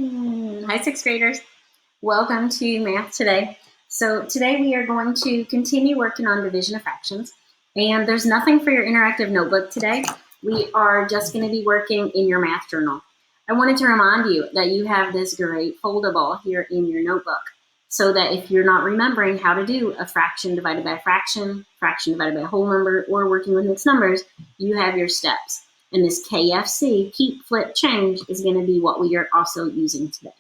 Hi, sixth graders. Welcome to Math Today. So today we are going to continue working on division of fractions. And there's nothing for your interactive notebook today. We are just going to be working in your math journal. I wanted to remind you that you have this great foldable here in your notebook, so that if you're not remembering how to do a fraction divided by a fraction, fraction divided by a whole number, or working with mixed numbers, you have your steps. And this KFC, keep, flip, change, is going to be what we are also using today.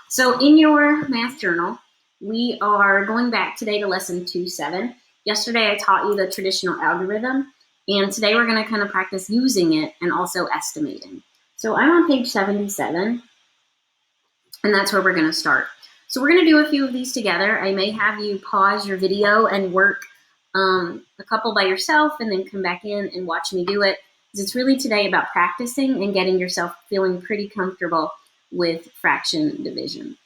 So in your math journal, we are going back today to lesson 2.7. Yesterday I taught you the traditional algorithm, and today we're going to kind of practice using it and also estimating. So I'm on page 77, and that's where we're going to start. So we're going to do a few of these together. I may have you pause your video and work a couple by yourself and then come back in and watch me do it. It's really today about practicing and getting yourself feeling pretty comfortable with fraction division.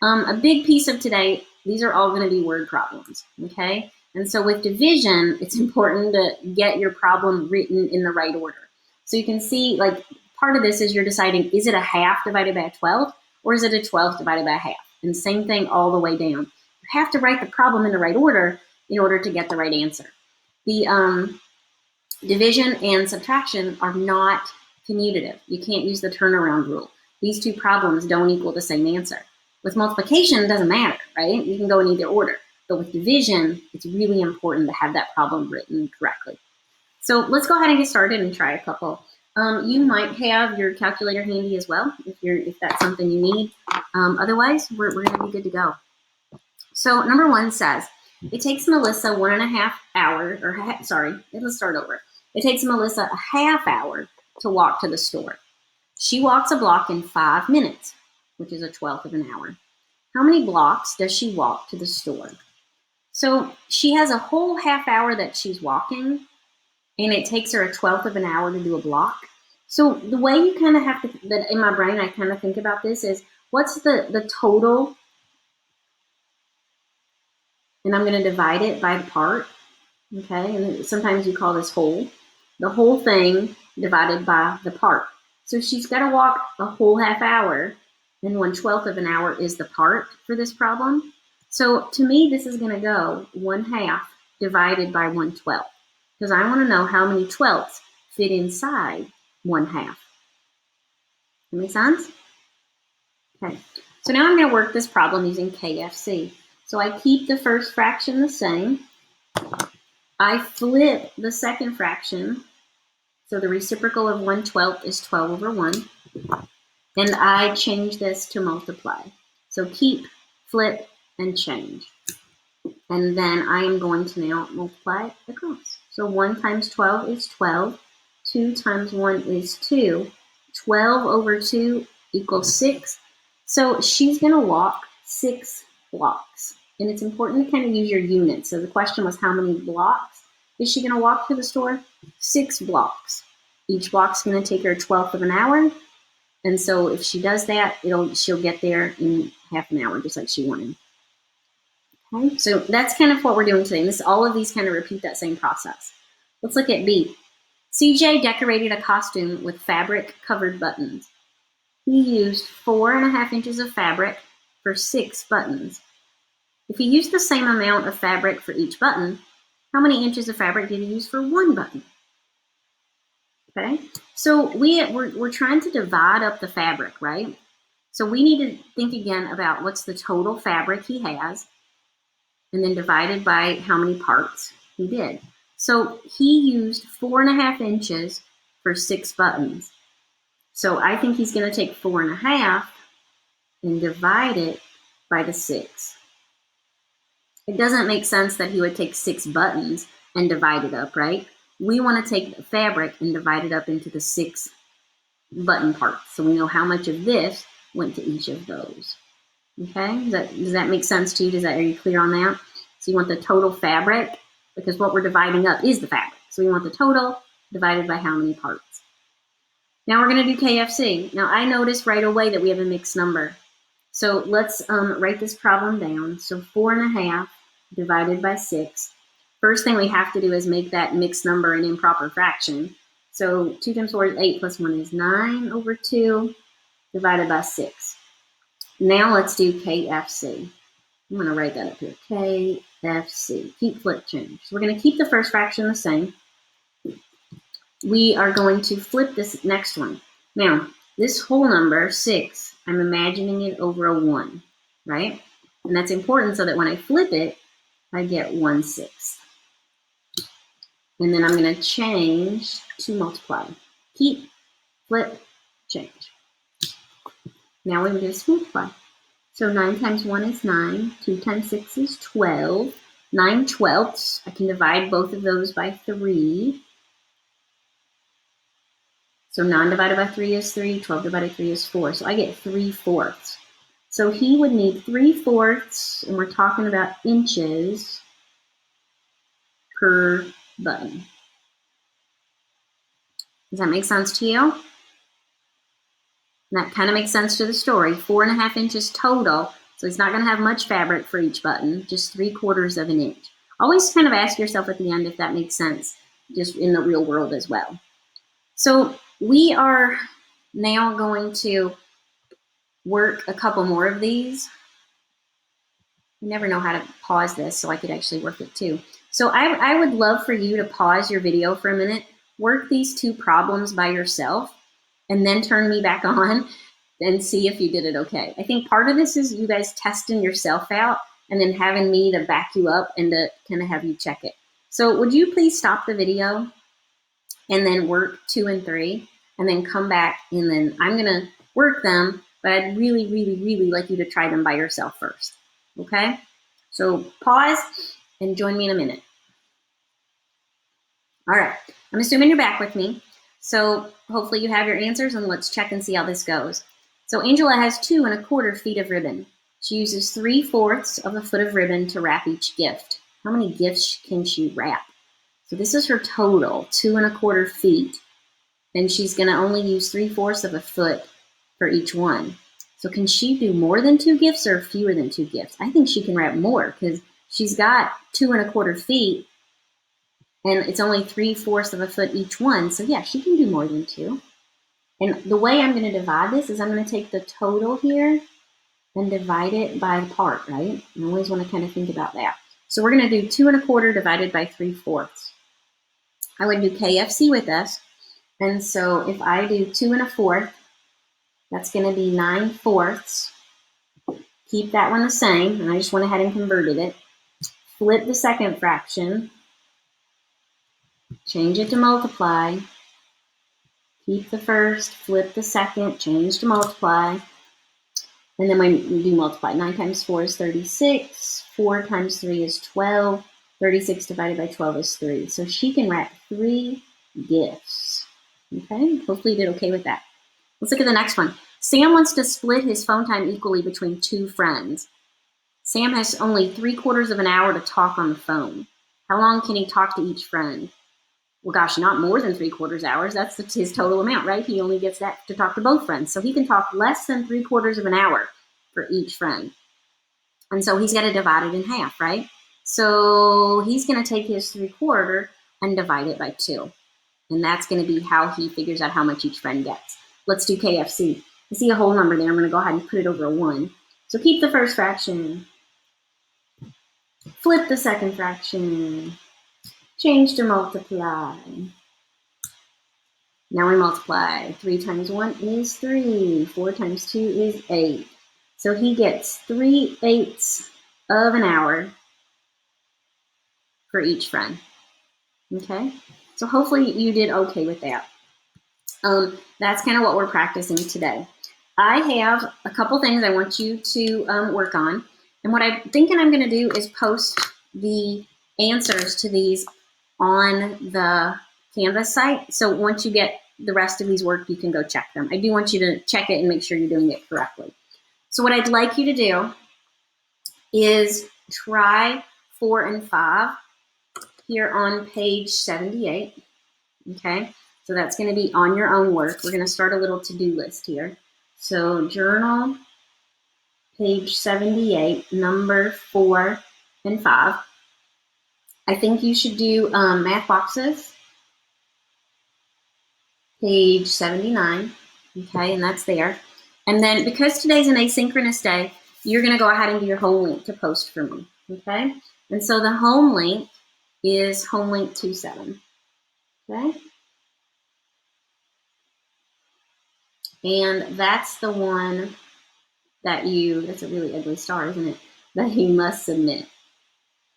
A big piece of today, these are all going to be word problems, okay? And so with division, it's important to get your problem written in the right order. So you can see, like, part of this is you're deciding, is it a half divided by a 12th, or is it a 12th divided by a half? And same thing all the way down. You have to write the problem in the right order in order to get the right answer. The division and subtraction are not commutative. You can't use the turnaround rule. These two problems don't equal the same answer. With multiplication, it doesn't matter, right? You can go in either order. But with division, it's really important to have that problem written correctly. So let's go ahead and get started and try a couple. You might have your calculator handy as well, if that's something you need. Otherwise, we're going to be good to go. So number one says, it takes Melissa 1.5 hours, let's start over. It takes Melissa a half hour to walk to the store. She walks a block in 5 minutes, which is a 12th of an hour. How many blocks does she walk to the store? So she has a whole half hour that she's walking, and it takes her a 12th of an hour to do a block. So the way you kind of have to, that in my brain I kind of think about this is, what's the total? And I'm going to divide it by the part, okay? And sometimes you call this whole. The whole thing divided by the part. So she's got to walk a whole half hour, and 1/12 of an hour is the part for this problem. So to me, this is going to go 1/2 divided by 1/12, because I want to know how many 12ths fit inside 1/2. That make sense? Okay. So now I'm going to work this problem using KFC. So I keep the first fraction the same. I flip the second fraction. So the reciprocal of 1/12 is 12 over 1. And I change this to multiply. So keep, flip, and change. And then I am going to now multiply across. So 1 times 12 is 12. 2 times 1 is 2. 12 over 2 equals 6. So she's going to walk 6 blocks. And it's important to kind of use your units. So the question was, how many blocks is she going to walk to the store? 6 blocks. Each block's going to take her a 12th of an hour. And so if she does that, she'll get there in half an hour, just like she wanted. Okay, so that's kind of what we're doing today. And all of these kind of repeat that same process. Let's look at B. CJ decorated a costume with fabric-covered buttons. He used 4.5 inches of fabric for 6 buttons. If he used the same amount of fabric for each button, how many inches of fabric did he use for 1 button? Okay, so we're trying to divide up the fabric, right? So we need to think again about what's the total fabric he has, and then divided by how many parts he did. So he used 4.5 inches for 6 buttons. So I think he's going to take 4.5 and divide it by the 6. It doesn't make sense that he would take 6 buttons and divide it up, right? We want to take the fabric and divide it up into the 6 button parts. So we know how much of this went to each of those. Okay, does that make sense to you? Are you clear on that? So you want the total fabric, because what we're dividing up is the fabric. So we want the total divided by how many parts. Now we're going to do KFC. Now I noticed right away that we have a mixed number. So let's write this problem down. So 4.5 divided by 6. First thing we have to do is make that mixed number an improper fraction. So 2 times 4 is 8 plus 1 is 9 over 2. divided by 6. Now let's do KFC. I'm going to write that up here. KFC. Keep flip change. So we're going to keep the first fraction the same. We are going to flip this next one. Now, this whole number, 6, I'm imagining it over a 1, right? And that's important so that when I flip it, I get 1/6. And then I'm going to change to multiply. Keep, flip, change. Now we just multiply. So 9 times 1 is 9. 2 times 6 is 12. 9/12. I can divide both of those by 3. So 9 divided by 3 is 3. 12 divided by 3 is 4. So I get 3/4. So he would need 3/4, and we're talking about inches per button. Does that make sense to you? And that kind of makes sense to the story. 4.5 inches total. So he's not going to have much fabric for each button, just 3/4 of an inch. Always kind of ask yourself at the end if that makes sense, just in the real world as well. So we are now going to work a couple more of these. I never know how to pause this so I could actually work it too. So I would love for you to pause your video for a minute, work these 2 problems by yourself, and then turn me back on and see if you did it okay. I think part of this is you guys testing yourself out and then having me to back you up and to kind of have you check it. So would you please stop the video and then work 2 and 3 and then come back, and then I'm gonna work them, but I'd really, really, really like you to try them by yourself first, okay? So pause and join me in a minute. All right, I'm assuming you're back with me. So hopefully you have your answers, and let's check and see how this goes. So Angela has 2 1/4 feet of ribbon. She uses 3/4 of a foot of ribbon to wrap each gift. How many gifts can she wrap? So this is her total, 2 1/4 feet. And she's gonna only use 3/4 of a foot for each one. So can she do more than 2 gifts or fewer than 2 gifts? I think she can wrap more because she's got 2 1/4 feet and it's only 3/4 of a foot each one. So yeah, she can do more than 2. And the way I'm gonna divide this is I'm gonna take the total here and divide it by the part, right? I always wanna kind of think about that. So we're gonna do 2 1/4 divided by 3/4. I would do KFC with us. And so if I do 2 1/4, that's gonna be 9/4. Keep that one the same, and I just went ahead and converted it. Flip the second fraction, change it to multiply. Keep the first, flip the second, change to multiply. And then when we do multiply, 9 times 4 is 36, 4 times 3 is 12, 36 divided by 12 is 3. So she can wrap 3 gifts. Okay, hopefully you did okay with that. Let's look at the next one. Sam wants to split his phone time equally between 2 friends. Sam has only 3/4 of an hour to talk on the phone. How long can he talk to each friend? Well, gosh, not more than 3/4 hours. That's his total amount, right? He only gets that to talk to both friends. So he can talk less than 3/4 of an hour for each friend. And so he's got to divide it in half, right? So he's going to take his 3/4 and divide it by 2. And that's going to be how he figures out how much each friend gets. Let's do KFC. I see a whole number there. I'm going to go ahead and put it over a 1. So keep the first fraction. Flip the second fraction. Change to multiply. Now we multiply. 3 times 1 is 3. 4 times 2 is 8. So he gets 3/8 of an hour for each friend. Okay? So hopefully you did okay with that. That's kind of what we're practicing today. I have a couple things I want you to work on. And what I'm thinking I'm going to do is post the answers to these on the Canvas site. So once you get the rest of these work, you can go check them. I do want you to check it and make sure you're doing it correctly. So what I'd like you to do is try 4 and 5 here on page 78. Okay, so that's going to be on your own work. We're going to start a little to-do list here. So journal, page 78, number 4 and 5. I think you should do math boxes, page 79, okay, and that's there. And then because today's an asynchronous day, you're going to go ahead and do your home link to post for me, okay? And so the home link is home link 27, okay? And that's the one that that's a really ugly star, isn't it? That you must submit.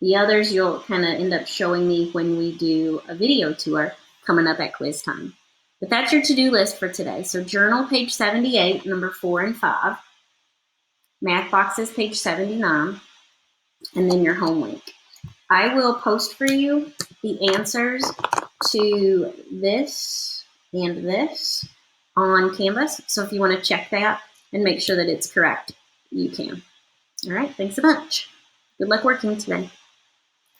The others you'll kind of end up showing me when we do a video tour coming up at quiz time. But that's your to-do list for today. So journal page 78, number 4 and 5. Math boxes page 79. And then your home link. I will post for you the answers to this and this on Canvas. So if you want to check that and make sure that it's correct, you can. All right, thanks a bunch. Good luck working today.